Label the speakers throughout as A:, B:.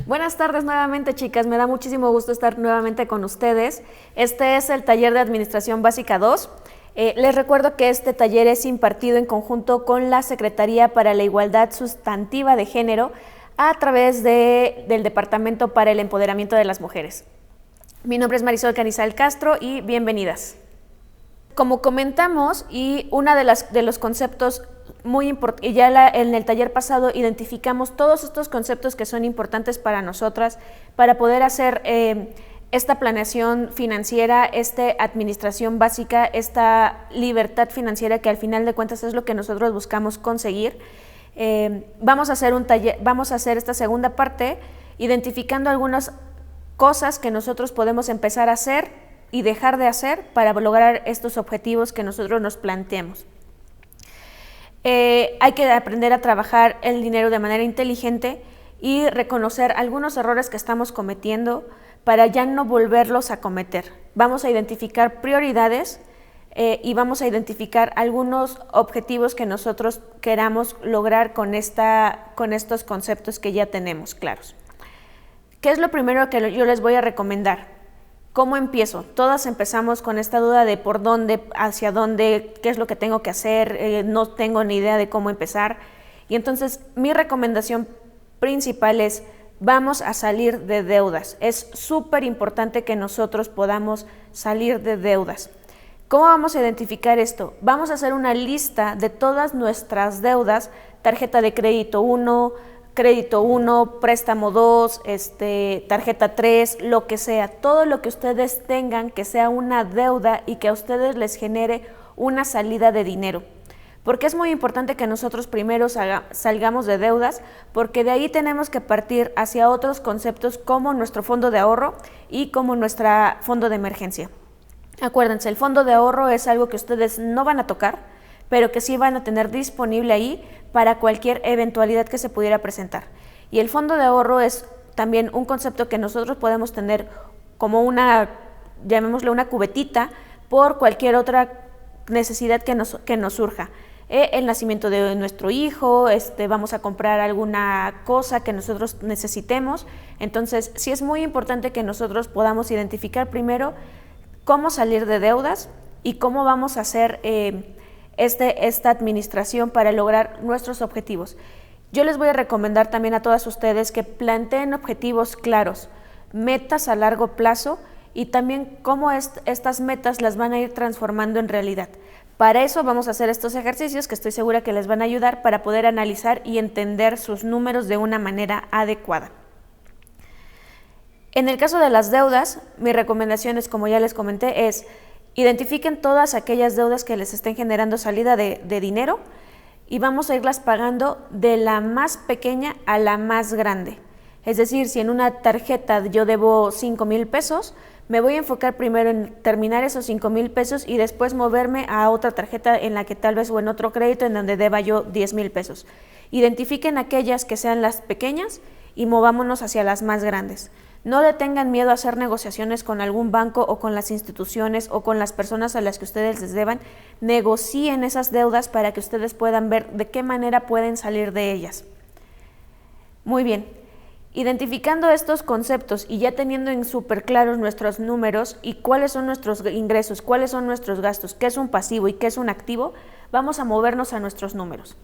A: Buenas tardes nuevamente, chicas. Me da muchísimo gusto estar nuevamente con ustedes. Este es el taller de Administración Básica 2. Les recuerdo que este taller es impartido en conjunto con la Secretaría para la Igualdad Sustantiva de Género a través del Departamento para el Empoderamiento de las Mujeres. Mi nombre es Marisol Canizal Castro y bienvenidas. Como comentamos, y uno de los conceptos muy importantes, y ya en el taller pasado identificamos todos estos conceptos que son importantes para nosotras, para poder hacer esta planeación financiera, esta administración básica, esta libertad financiera que al final de cuentas es lo que nosotros buscamos conseguir. Vamos a hacer un taller, vamos a hacer esta segunda parte identificando algunas cosas que nosotros podemos empezar a hacer y dejar de hacer para lograr estos objetivos que nosotros nos planteamos. Hay que aprender a trabajar el dinero de manera inteligente y reconocer algunos errores que estamos cometiendo para ya no volverlos a cometer. Vamos a identificar prioridades y vamos a identificar algunos objetivos que nosotros queramos lograr con estos conceptos que ya tenemos claros. ¿Qué es lo primero que yo les voy a recomendar? ¿Cómo empiezo? Todas empezamos con esta duda de por dónde, hacia dónde, qué es lo que tengo que hacer, no tengo ni idea de cómo empezar. Y entonces mi recomendación principal es, vamos a salir de deudas. Es súper importante que nosotros podamos salir de deudas. ¿Cómo vamos a identificar esto? Vamos a hacer una lista de todas nuestras deudas, tarjeta de crédito 1, crédito 1, préstamo 2, tarjeta 3, lo que sea, todo lo que ustedes tengan que sea una deuda y que a ustedes les genere una salida de dinero. Porque es muy importante que nosotros primero salgamos de deudas, porque de ahí tenemos que partir hacia otros conceptos como nuestro fondo de ahorro y como nuestro fondo de emergencia. Acuérdense, el fondo de ahorro es algo que ustedes no van a tocar, pero que sí van a tener disponible ahí para cualquier eventualidad que se pudiera presentar. Y el fondo de ahorro es también un concepto que nosotros podemos tener como llamémosle una cubetita, por cualquier otra necesidad que nos surja. El nacimiento de nuestro hijo, vamos a comprar alguna cosa que nosotros necesitemos. Entonces, sí es muy importante que nosotros podamos identificar primero cómo salir de deudas y cómo vamos a hacer esta administración para lograr nuestros objetivos. Yo les voy a recomendar también a todas ustedes que planteen objetivos claros, metas a largo plazo y también cómo estas metas las van a ir transformando en realidad. Para eso vamos a hacer estos ejercicios que estoy segura que les van a ayudar para poder analizar y entender sus números de una manera adecuada. En el caso de las deudas, mi recomendación es, como ya les comenté, es identifiquen todas aquellas deudas que les estén generando salida de dinero y vamos a irlas pagando de la más pequeña a la más grande. Es decir, si en una tarjeta yo debo 5,000 pesos, me voy a enfocar primero en terminar esos 5,000 pesos y después moverme a otra tarjeta en la que tal vez o en otro crédito en donde deba yo 10,000 pesos. Identifiquen aquellas que sean las pequeñas y movámonos hacia las más grandes. No le tengan miedo a hacer negociaciones con algún banco o con las instituciones o con las personas a las que ustedes les deban. Negocien esas deudas para que ustedes puedan ver de qué manera pueden salir de ellas. Muy bien, identificando estos conceptos y ya teniendo en súper claros nuestros números y cuáles son nuestros ingresos, cuáles son nuestros gastos, qué es un pasivo y qué es un activo, vamos a movernos a nuestros números.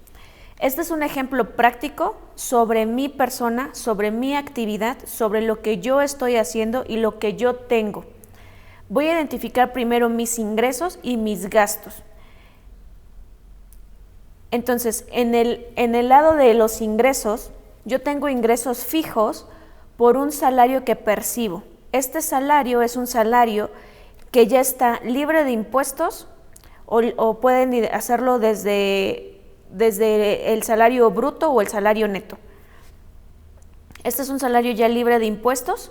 A: Este es un ejemplo práctico sobre mi persona, sobre mi actividad, sobre lo que yo estoy haciendo y lo que yo tengo. Voy a identificar primero mis ingresos y mis gastos. Entonces, en el lado de los ingresos, yo tengo ingresos fijos por un salario que percibo. Este salario es un salario que ya está libre de impuestos o pueden hacerlo desde el salario bruto o el salario neto. Este es un salario ya libre de impuestos.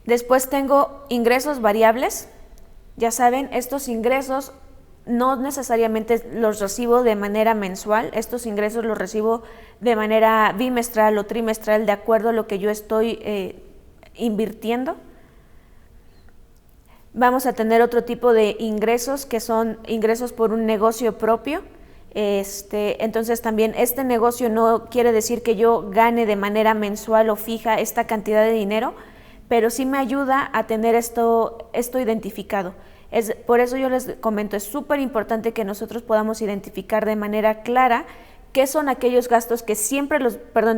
A: Después tengo ingresos variables. Ya saben, estos ingresos no necesariamente los recibo de manera mensual, estos ingresos los recibo de manera bimestral o trimestral de acuerdo a lo que yo estoy invirtiendo. Vamos a tener otro tipo de ingresos que son ingresos por un negocio propio, Entonces también este negocio no quiere decir que yo gane de manera mensual o fija esta cantidad de dinero, pero sí me ayuda a tener esto identificado. Por eso yo les comento, es súper importante que nosotros podamos identificar de manera clara qué son aquellos gastos que siempre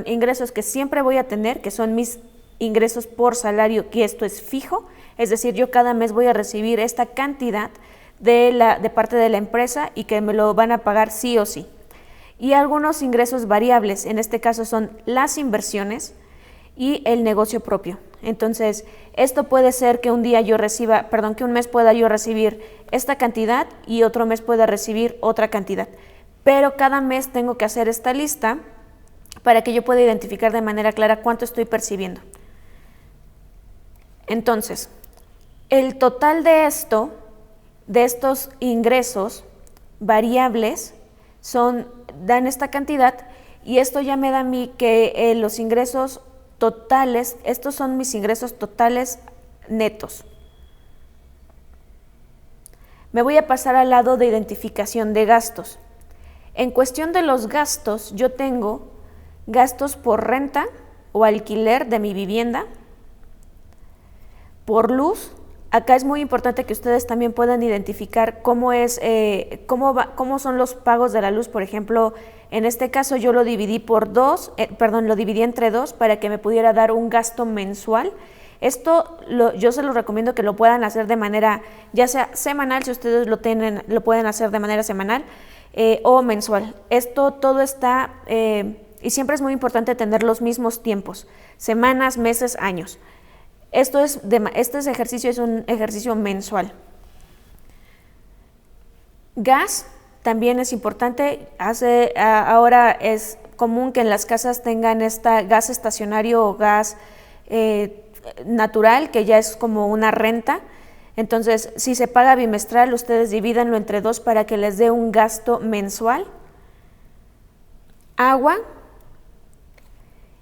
A: ingresos que siempre voy a tener, que son mis ingresos por salario, que esto es fijo, es decir, yo cada mes voy a recibir esta cantidad de parte de la empresa y que me lo van a pagar sí o sí. Y algunos ingresos variables, en este caso son las inversiones y el negocio propio. Entonces, esto puede ser que un mes pueda yo recibir esta cantidad y otro mes pueda recibir otra cantidad. Pero cada mes tengo que hacer esta lista para que yo pueda identificar de manera clara cuánto estoy percibiendo. Entonces, el total de estos ingresos variables dan esta cantidad, y esto ya me da a mí que los ingresos totales, estos son mis ingresos totales netos. Me voy a pasar al lado de identificación de gastos. En cuestión de los gastos, yo tengo gastos por renta o alquiler de mi vivienda, por luz. Acá es muy importante que ustedes también puedan identificar cómo son los pagos de la luz. Por ejemplo, en este caso yo lo dividí lo dividí entre 2 para que me pudiera dar un gasto mensual. Esto yo se los recomiendo que lo puedan hacer de manera ya sea semanal, si ustedes lo pueden hacer de manera semanal o mensual. Todo está, y siempre es muy importante tener los mismos tiempos, semanas, meses, años. Este ejercicio es un ejercicio mensual. Gas también es importante. Ahora es común que en las casas tengan gas estacionario o gas natural, que ya es como una renta. Entonces, si se paga bimestral, ustedes divídanlo entre 2 para que les dé un gasto mensual. Agua,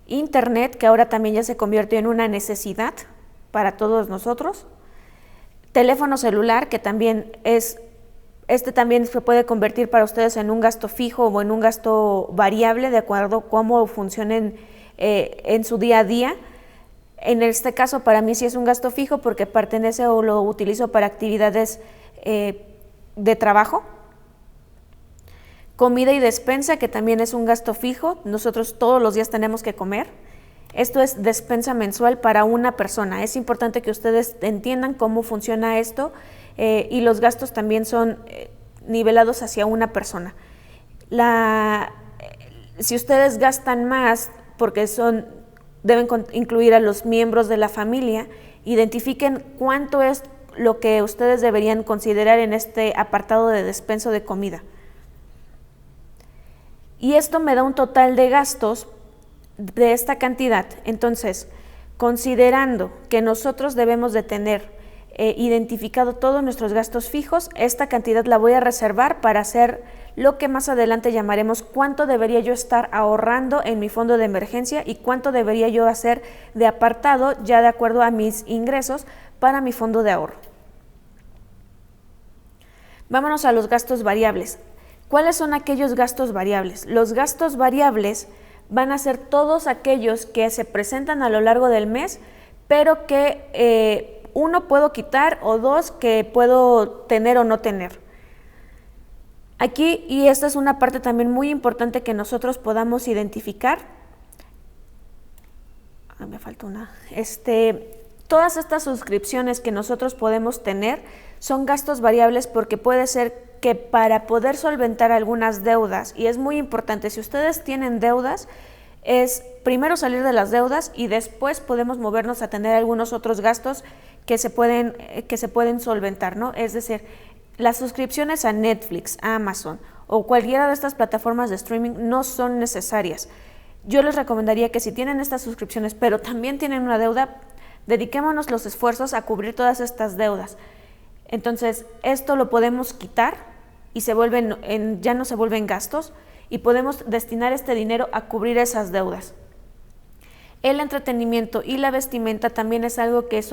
A: internet, que ahora también ya se convirtió en una necesidad para todos nosotros. Teléfono celular, que también también se puede convertir para ustedes en un gasto fijo o en un gasto variable, de acuerdo a cómo funcionen en su día a día. En este caso, para mí sí es un gasto fijo porque pertenece o lo utilizo para actividades de trabajo. Comida y despensa, que también es un gasto fijo. Nosotros todos los días tenemos que comer. Esto es despensa mensual para una persona. Es importante que ustedes entiendan cómo funciona esto, y los gastos también son nivelados hacia una persona. Si ustedes gastan más porque deben incluir a los miembros de la familia, identifiquen cuánto es lo que ustedes deberían considerar en este apartado de despensa de comida. Y esto me da un total de gastos de esta cantidad. Entonces, considerando que nosotros debemos de tener identificado todos nuestros gastos fijos, esta cantidad la voy a reservar para hacer lo que más adelante llamaremos cuánto debería yo estar ahorrando en mi fondo de emergencia y cuánto debería yo hacer de apartado ya de acuerdo a mis ingresos para mi fondo de ahorro. Vámonos a los gastos variables. ¿Cuáles son aquellos gastos variables? Los gastos variables van a ser todos aquellos que se presentan a lo largo del mes, pero que uno puedo quitar o 2 que puedo tener o no tener. Aquí, y esta es una parte también muy importante que nosotros podamos identificar. Me falta una. Todas estas suscripciones que nosotros podemos tener son gastos variables porque puede ser que para poder solventar algunas deudas, y es muy importante, si ustedes tienen deudas, es primero salir de las deudas y después podemos movernos a tener algunos otros gastos que se pueden solventar, ¿no? Es decir, las suscripciones a Netflix, a Amazon o cualquiera de estas plataformas de streaming no son necesarias. Yo les recomendaría que si tienen estas suscripciones, pero también tienen una deuda, dediquémonos los esfuerzos a cubrir todas estas deudas. Entonces, esto lo podemos quitar y ya no se vuelven gastos, y podemos destinar este dinero a cubrir esas deudas. El entretenimiento y la vestimenta también es algo que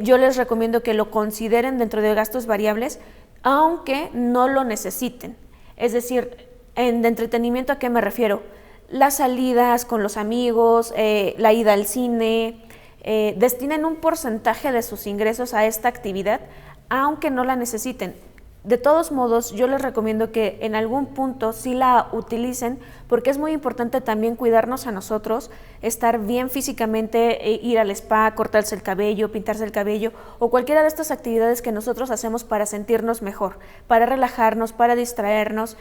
A: yo les recomiendo que lo consideren dentro de gastos variables, aunque no lo necesiten. Es decir, de entretenimiento, ¿a qué me refiero? Las salidas con los amigos, la ida al cine. Destinen un porcentaje de sus ingresos a esta actividad, aunque no la necesiten. De todos modos, yo les recomiendo que en algún punto sí la utilicen, porque es muy importante también cuidarnos a nosotros, estar bien físicamente, ir al spa, cortarse el cabello, pintarse el cabello, o cualquiera de estas actividades que nosotros hacemos para sentirnos mejor, para relajarnos, para distraernos.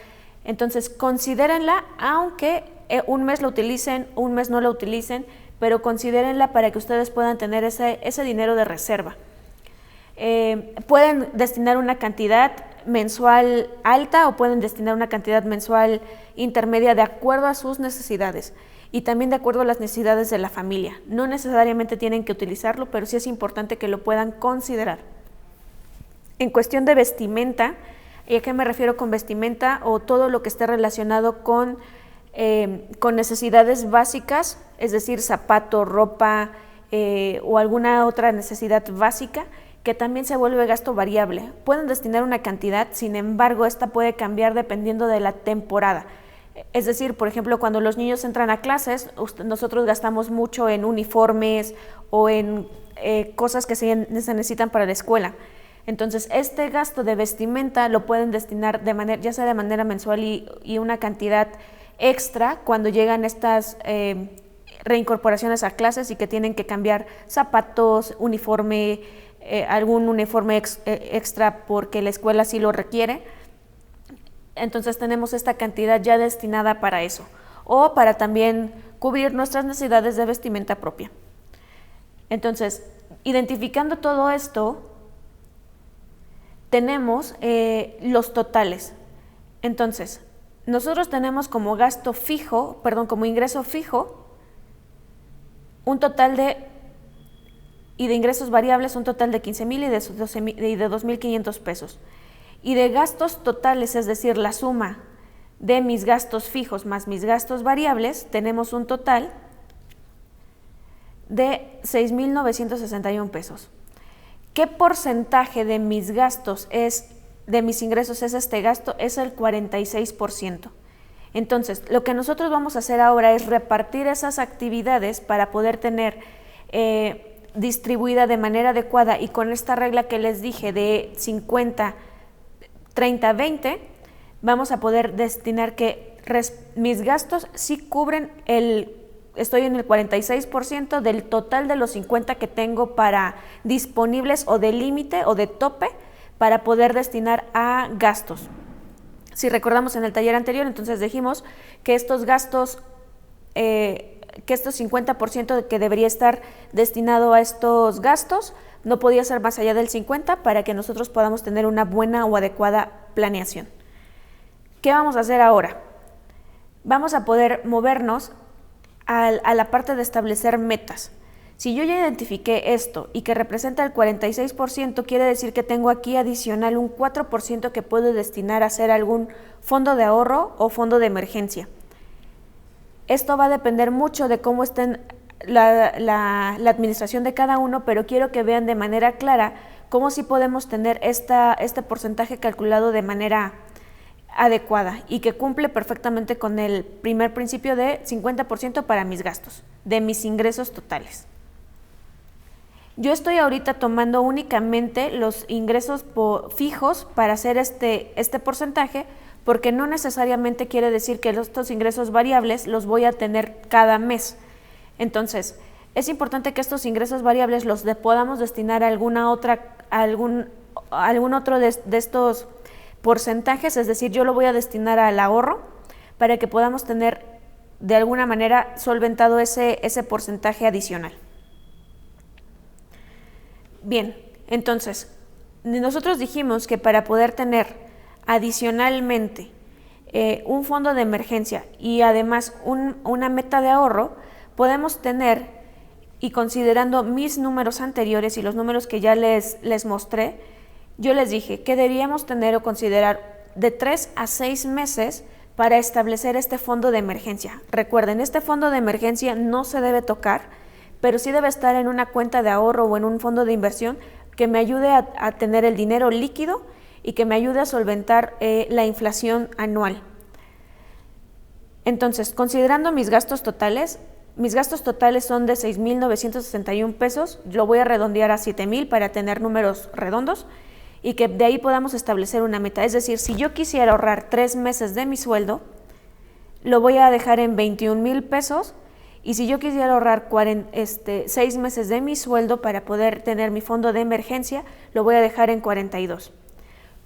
A: Entonces, considérenla, aunque un mes la utilicen, un mes no la utilicen, pero considérenla para que ustedes puedan tener ese dinero de reserva. Pueden destinar una cantidad mensual alta o pueden destinar una cantidad mensual intermedia de acuerdo a sus necesidades y también de acuerdo a las necesidades de la familia. No necesariamente tienen que utilizarlo, pero sí es importante que lo puedan considerar. En cuestión de vestimenta, ¿y a qué me refiero con vestimenta? O todo lo que esté relacionado con necesidades básicas, es decir, zapato, ropa o alguna otra necesidad básica, que también se vuelve gasto variable. Pueden destinar una cantidad, sin embargo, esta puede cambiar dependiendo de la temporada. Es decir, por ejemplo, cuando los niños entran a clases, nosotros gastamos mucho en uniformes o en cosas que se necesitan para la escuela. Entonces, este gasto de vestimenta lo pueden destinar ya sea de manera mensual y una cantidad extra cuando llegan estas reincorporaciones a clases y que tienen que cambiar zapatos, uniforme, algún uniforme extra porque la escuela sí lo requiere. Entonces tenemos esta cantidad ya destinada para eso, o para también cubrir nuestras necesidades de vestimenta propia. Entonces, identificando todo esto, tenemos los totales. Entonces, nosotros tenemos como como ingreso fijo, un total y de ingresos variables un total de 15,000 y de 2,500 pesos. Y de gastos totales, es decir, la suma de mis gastos fijos más mis gastos variables, tenemos un total de 6,961 pesos. ¿Qué porcentaje de mis ingresos es este gasto? Es el 46%. Entonces, lo que nosotros vamos a hacer ahora es repartir esas actividades para poder tener distribuida de manera adecuada, y con esta regla que les dije de 50, 30, 20, vamos a poder destinar que mis gastos sí cubren estoy en el 46% del total de los 50 que tengo para disponibles o de límite o de tope para poder destinar a gastos. Si recordamos en el taller anterior, entonces dijimos que estos gastos, que estos 50% que debería estar destinado a estos gastos no podía ser más allá del 50% para que nosotros podamos tener una buena o adecuada planeación. ¿Qué vamos a hacer ahora? Vamos a poder movernos a la parte de establecer metas. Si yo ya identifiqué esto y que representa el 46%, quiere decir que tengo aquí adicional un 4% que puedo destinar a hacer algún fondo de ahorro o fondo de emergencia. Esto va a depender mucho de cómo estén la administración de cada uno, pero quiero que vean de manera clara cómo sí podemos tener este porcentaje calculado de manera adecuada y que cumple perfectamente con el primer principio de 50% para mis gastos, de mis ingresos totales. Yo estoy ahorita tomando únicamente los ingresos fijos para hacer este porcentaje, porque no necesariamente quiere decir que estos ingresos variables los voy a tener cada mes. Entonces, es importante que estos ingresos variables los podamos destinar a algún otro de estos porcentajes, es decir, yo lo voy a destinar al ahorro para que podamos tener de alguna manera solventado ese porcentaje adicional. Bien, entonces, nosotros dijimos que para poder tener adicionalmente un fondo de emergencia y además una meta de ahorro, podemos tener, y considerando mis números anteriores y los números que ya les mostré, yo les dije que deberíamos tener o considerar de 3 a 6 meses para establecer este fondo de emergencia. Recuerden, este fondo de emergencia no se debe tocar, pero sí debe estar en una cuenta de ahorro o en un fondo de inversión que me ayude a tener el dinero líquido y que me ayude a solventar la inflación anual. Entonces, considerando mis gastos totales son de 6,961 pesos, lo voy a redondear a 7,000 para tener números redondos y que de ahí podamos establecer una meta. Es decir, si yo quisiera ahorrar 3 meses de mi sueldo, lo voy a dejar en 21,000 pesos, y si yo quisiera ahorrar 6 meses de mi sueldo para poder tener mi fondo de emergencia, lo voy a dejar en 42.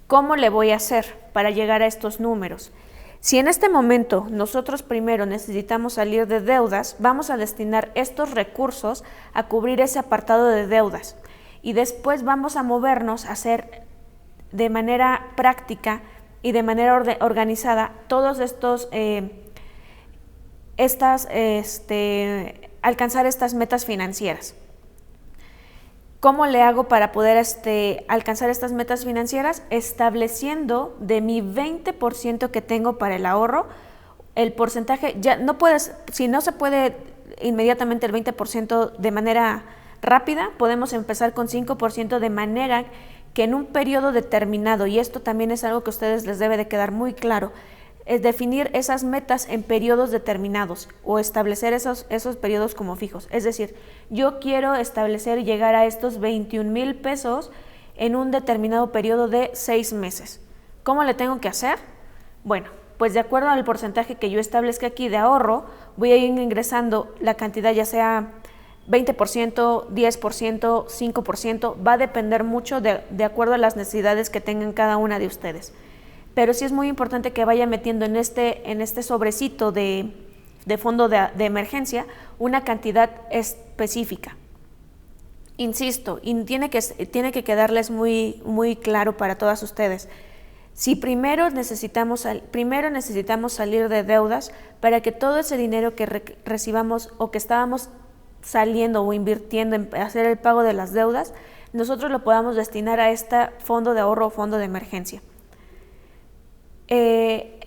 A: ¿Cómo le voy a hacer para llegar a estos números? Si en este momento nosotros primero necesitamos salir de deudas, vamos a destinar estos recursos a cubrir ese apartado de deudas y después vamos a movernos a hacer de manera práctica y de manera organizada todos estos alcanzar estas metas financieras. ¿Cómo le hago para poder alcanzar estas metas financieras? Estableciendo de mi 20% que tengo para el ahorro, el porcentaje, si no se puede inmediatamente el 20% de manera rápida, podemos empezar con 5% de manera que en un periodo determinado, y esto también es algo que a ustedes les debe de quedar muy claro, es definir esas metas en periodos determinados o establecer esos periodos como fijos. Es decir, yo quiero establecer y llegar a estos 21,000 pesos en un determinado periodo de 6 meses. ¿Cómo le tengo que hacer? Bueno, pues de acuerdo al porcentaje que yo establezca aquí de ahorro, voy a ir ingresando la cantidad, ya sea 20%, 10%, 5%, va a depender mucho de acuerdo a las necesidades que tengan cada una de ustedes. Pero sí es muy importante que vaya metiendo en este sobrecito de fondo de emergencia una cantidad específica. Insisto, y tiene que quedarles muy, muy claro para todas ustedes. Si primero necesitamos salir de deudas para que todo ese dinero que recibamos o que estábamos saliendo o invirtiendo en hacer el pago de las deudas, nosotros lo podamos destinar a este fondo de ahorro o fondo de emergencia.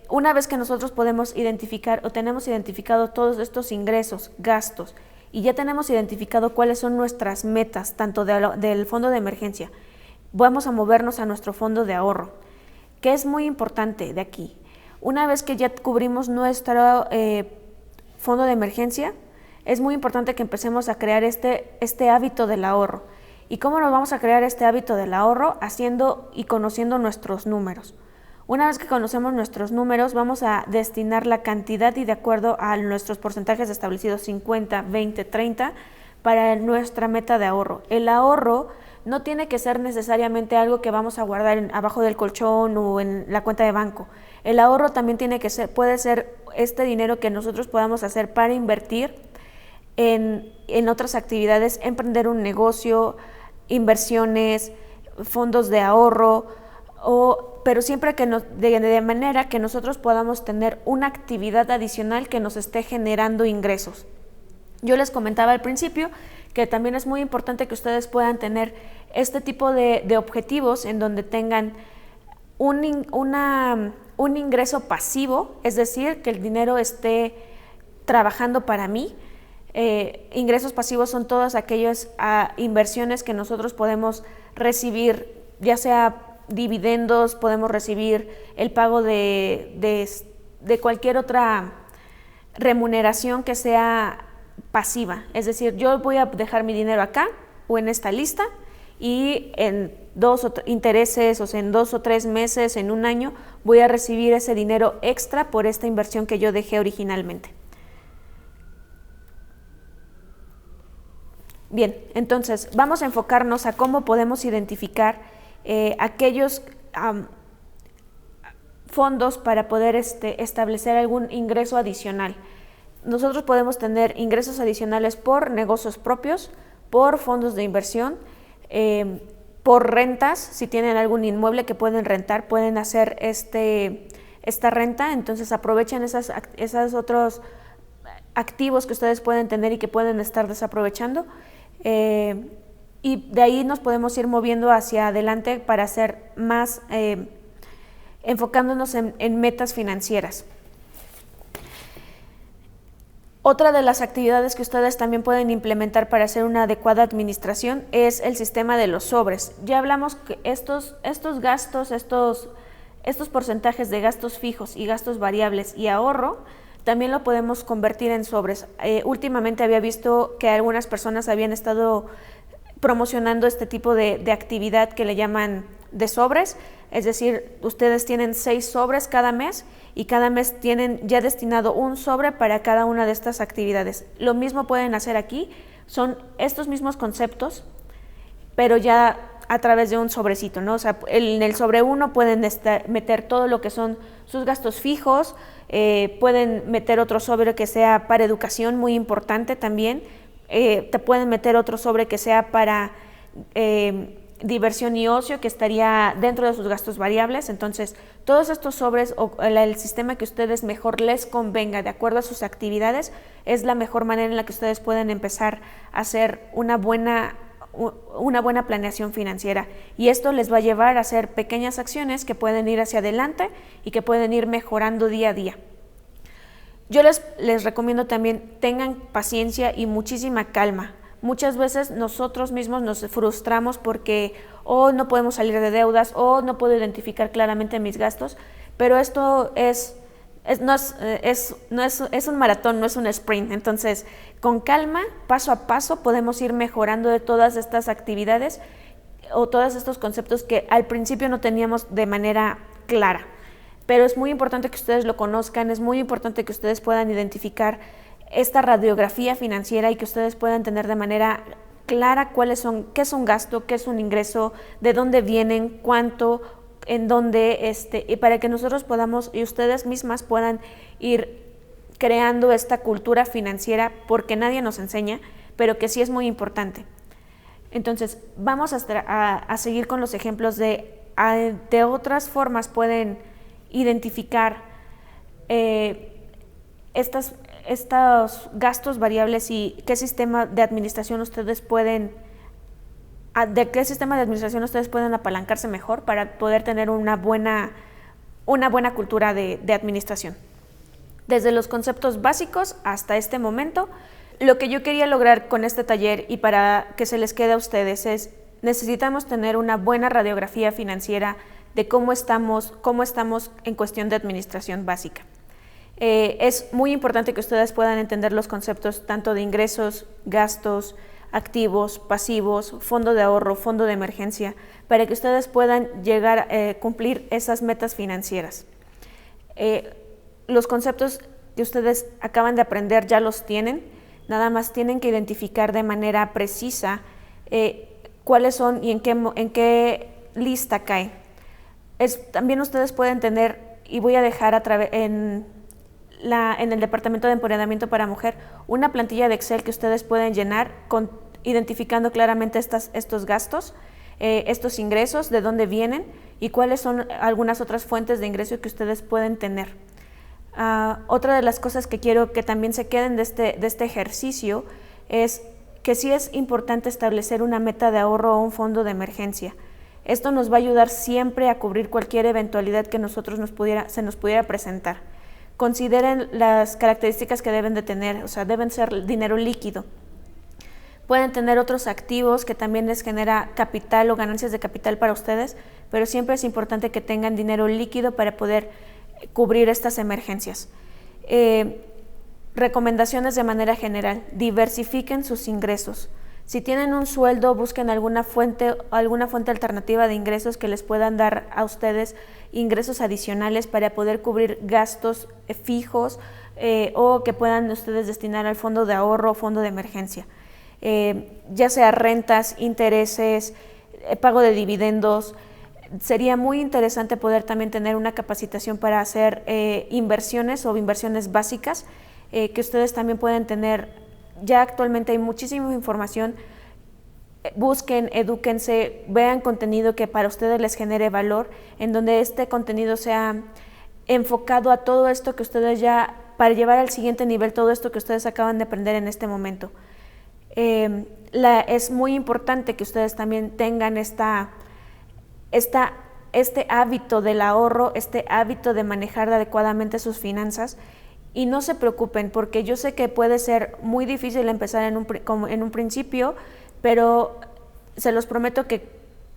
A: Una vez que nosotros podemos identificar o tenemos identificado todos estos ingresos, gastos, y ya tenemos identificado cuáles son nuestras metas, tanto del fondo de emergencia, vamos a movernos a nuestro fondo de ahorro, que es muy importante de aquí. Una vez que ya cubrimos nuestro fondo de emergencia, es muy importante que empecemos a crear este hábito del ahorro. ¿Y cómo nos vamos a crear este hábito del ahorro? Haciendo y conociendo nuestros números. Una vez que conocemos nuestros números, vamos a destinar la cantidad y de acuerdo a nuestros porcentajes establecidos 50, 20, 30 para nuestra meta de ahorro. El ahorro no tiene que ser necesariamente algo que vamos a guardar abajo del colchón o en la cuenta de banco. El ahorro también puede ser este dinero que nosotros podamos hacer para invertir en otras actividades, emprender un negocio, inversiones, fondos de ahorro, pero siempre de manera que nosotros podamos tener una actividad adicional que nos esté generando ingresos. Yo les comentaba al principio que también es muy importante que ustedes puedan tener este tipo de objetivos en donde tengan un ingreso pasivo, es decir, que el dinero esté trabajando para mí. Ingresos pasivos son todas aquellas inversiones que nosotros podemos recibir, ya sea dividendos, podemos recibir el pago de cualquier otra remuneración que sea pasiva. Es decir, yo voy a dejar mi dinero acá o en esta lista y en intereses, o sea, en 2 o 3 meses, en un año, voy a recibir ese dinero extra por esta inversión que yo dejé originalmente. Bien, entonces vamos a enfocarnos a cómo podemos identificar aquellos fondos para poder establecer algún ingreso adicional. Nosotros podemos tener ingresos adicionales por negocios propios, por fondos de inversión, por rentas. Si tienen algún inmueble que pueden rentar, pueden hacer esta renta, entonces aprovechen esos otros activos que ustedes pueden tener y que pueden estar desaprovechando. Y de ahí nos podemos ir moviendo hacia adelante para hacer más, enfocándonos en metas financieras. Otra de las actividades que ustedes también pueden implementar para hacer una adecuada administración es el sistema de los sobres. Ya hablamos que estos gastos, estos porcentajes de gastos fijos y gastos variables y ahorro, también lo podemos convertir en sobres. Últimamente había visto que algunas personas habían estado promocionando este tipo de actividad que le llaman de sobres, es decir, ustedes tienen 6 sobres cada mes y cada mes tienen ya destinado un sobre para cada una de estas actividades. Lo mismo pueden hacer aquí, son estos mismos conceptos, pero ya a través de un sobrecito, ¿no? O sea, en el sobre 1 pueden meter todo lo que son sus gastos fijos, pueden meter otro sobre que sea para educación, muy importante también, te pueden meter otro sobre que sea para diversión y ocio, que estaría dentro de sus gastos variables. Entonces, todos estos sobres o el sistema que ustedes mejor les convenga de acuerdo a sus actividades es la mejor manera en la que ustedes pueden empezar a hacer una buena planeación financiera, y esto les va a llevar a hacer pequeñas acciones que pueden ir hacia adelante y que pueden ir mejorando día a día. Yo les recomiendo también tengan paciencia y muchísima calma. Muchas veces nosotros mismos nos frustramos porque no podemos salir de deudas o no puedo identificar claramente mis gastos, pero esto es un maratón, no es un sprint. Entonces, con calma, paso a paso, podemos ir mejorando de todas estas actividades o todos estos conceptos que al principio no teníamos de manera clara. Pero es muy importante que ustedes lo conozcan, es muy importante que ustedes puedan identificar esta radiografía financiera y que ustedes puedan tener de manera clara qué es un gasto, qué es un ingreso, de dónde vienen, cuánto, en dónde, y para que nosotros podamos y ustedes mismas puedan ir creando esta cultura financiera, porque nadie nos enseña, pero que sí es muy importante. Entonces, vamos a seguir con los ejemplos de otras formas pueden identificar estos gastos variables y de qué sistema de administración ustedes pueden apalancarse mejor para poder tener una buena cultura de administración. Desde los conceptos básicos hasta este momento, lo que yo quería lograr con este taller y para que se les quede a ustedes es: necesitamos tener una buena radiografía financiera de cómo estamos en cuestión de administración básica. Es muy importante que ustedes puedan entender los conceptos tanto de ingresos, gastos, activos, pasivos, fondo de ahorro, fondo de emergencia, para que ustedes puedan llegar a cumplir esas metas financieras. Los conceptos que ustedes acaban de aprender ya los tienen, nada más tienen que identificar de manera precisa cuáles son y en qué lista cae. También ustedes pueden tener, y voy a dejar en el Departamento de Empoderamiento para Mujer, una plantilla de Excel que ustedes pueden llenar identificando claramente estos gastos, estos ingresos, de dónde vienen y cuáles son algunas otras fuentes de ingreso que ustedes pueden tener. Otra de las cosas que quiero que también se queden de este ejercicio es que sí es importante establecer una meta de ahorro o un fondo de emergencia. Esto nos va a ayudar siempre a cubrir cualquier eventualidad que se nos pudiera presentar. Consideren las características que deben de tener, o sea, deben ser dinero líquido. Pueden tener otros activos que también les genera capital o ganancias de capital para ustedes, pero siempre es importante que tengan dinero líquido para poder cubrir estas emergencias. Recomendaciones de manera general: diversifiquen sus ingresos. Si tienen un sueldo, busquen alguna fuente alternativa de ingresos que les puedan dar a ustedes ingresos adicionales para poder cubrir gastos fijos o que puedan ustedes destinar al fondo de ahorro o fondo de emergencia. Ya sea rentas, intereses, pago de dividendos. Sería muy interesante poder también tener una capacitación para hacer inversiones o inversiones básicas que ustedes también pueden tener. Ya actualmente hay muchísima información. Busquen, edúquense, vean contenido que para ustedes les genere valor, en donde este contenido sea enfocado a todo esto que ustedes para llevar al siguiente nivel todo esto que ustedes acaban de aprender en este momento. Es muy importante que ustedes también tengan este hábito del ahorro, este hábito de manejar adecuadamente sus finanzas, Y no se preocupen, porque yo sé que puede ser muy difícil empezar en un principio, pero se los prometo que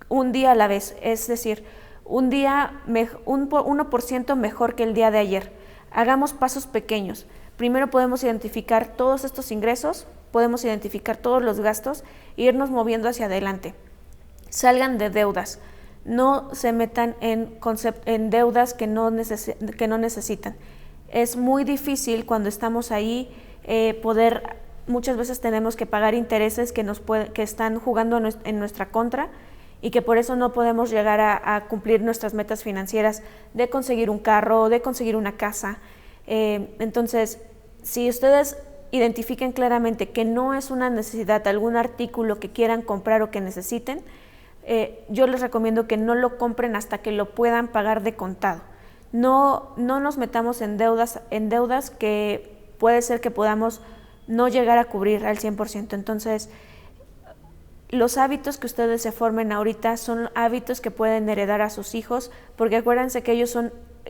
A: un día a la vez, es decir, un día 1% mejor que el día de ayer. Hagamos pasos pequeños. Primero podemos identificar todos estos ingresos, podemos identificar todos los gastos e irnos moviendo hacia adelante. Salgan de deudas, no se metan en deudas que no necesitan. Es muy difícil cuando estamos ahí muchas veces tenemos que pagar intereses que están jugando en nuestra contra y que por eso no podemos llegar a cumplir nuestras metas financieras de conseguir un carro, de conseguir una casa. Entonces, si ustedes identifiquen claramente que no es una necesidad algún artículo que quieran comprar o que necesiten, yo les recomiendo que no lo compren hasta que lo puedan pagar de contado. No nos metamos en deudas que puede ser que podamos no llegar a cubrir al 100%. Entonces, los hábitos que ustedes se formen ahorita son hábitos que pueden heredar a sus hijos, porque acuérdense que ellos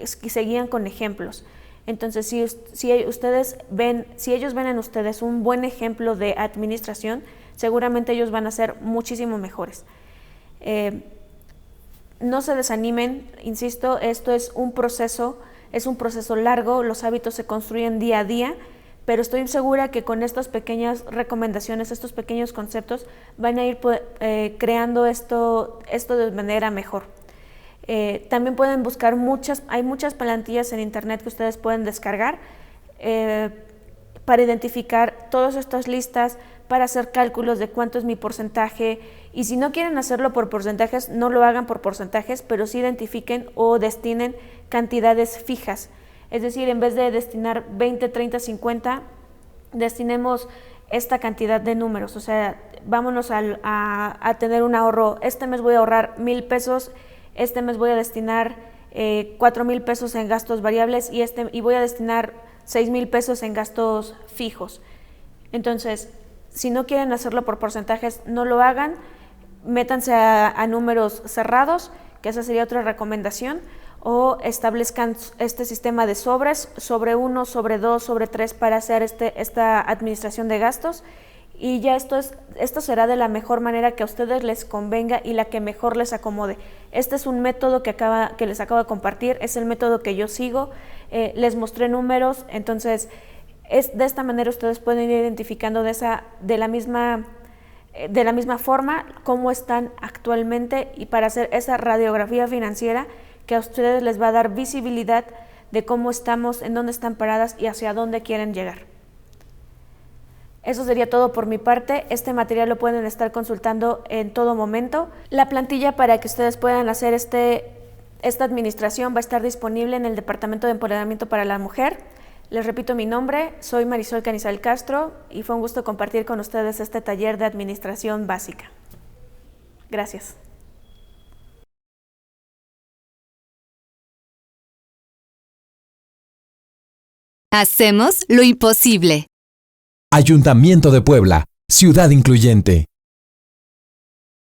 A: se guían con ejemplos. Entonces, si ellos ven en ustedes un buen ejemplo de administración, seguramente ellos van a ser muchísimo mejores. No se desanimen, insisto, esto es un proceso largo, los hábitos se construyen día a día, pero estoy segura que con estas pequeñas recomendaciones, estos pequeños conceptos, van a ir creando esto de manera mejor. También pueden buscar hay muchas plantillas en internet que ustedes pueden descargar para identificar todas estas listas, para hacer cálculos de cuánto es mi porcentaje, y si no quieren hacerlo por porcentajes, no lo hagan por porcentajes, pero sí identifiquen o destinen cantidades fijas. Es decir, en vez de destinar 20, 30, 50, destinemos esta cantidad de números. O sea, vámonos a tener un ahorro. Este mes voy a ahorrar 1,000 pesos, este mes voy a destinar 4,000 pesos en gastos variables y voy a destinar 6,000 pesos en gastos fijos. Entonces, si no quieren hacerlo por porcentajes, no lo hagan, métanse a números cerrados, que esa sería otra recomendación, o establezcan este sistema de sobres, sobre 1, sobre 2, sobre 3 para hacer esta administración de gastos, y ya esto será de la mejor manera que a ustedes les convenga y la que mejor les acomode. Este es un método que les acabo de compartir, es el método que yo sigo, les mostré números, entonces de esta manera ustedes pueden ir identificando de la misma forma cómo están actualmente, y para hacer esa radiografía financiera que a ustedes les va a dar visibilidad de cómo estamos, en dónde están paradas y hacia dónde quieren llegar. Eso sería todo por mi parte. Este material lo pueden estar consultando en todo momento. La plantilla para que ustedes puedan hacer esta administración va a estar disponible en el Departamento de Empoderamiento para la Mujer. Les repito mi nombre, soy Marisol Canizal Castro y fue un gusto compartir con ustedes este taller de administración básica. Gracias.
B: Hacemos lo imposible.
C: Ayuntamiento de Puebla, ciudad incluyente.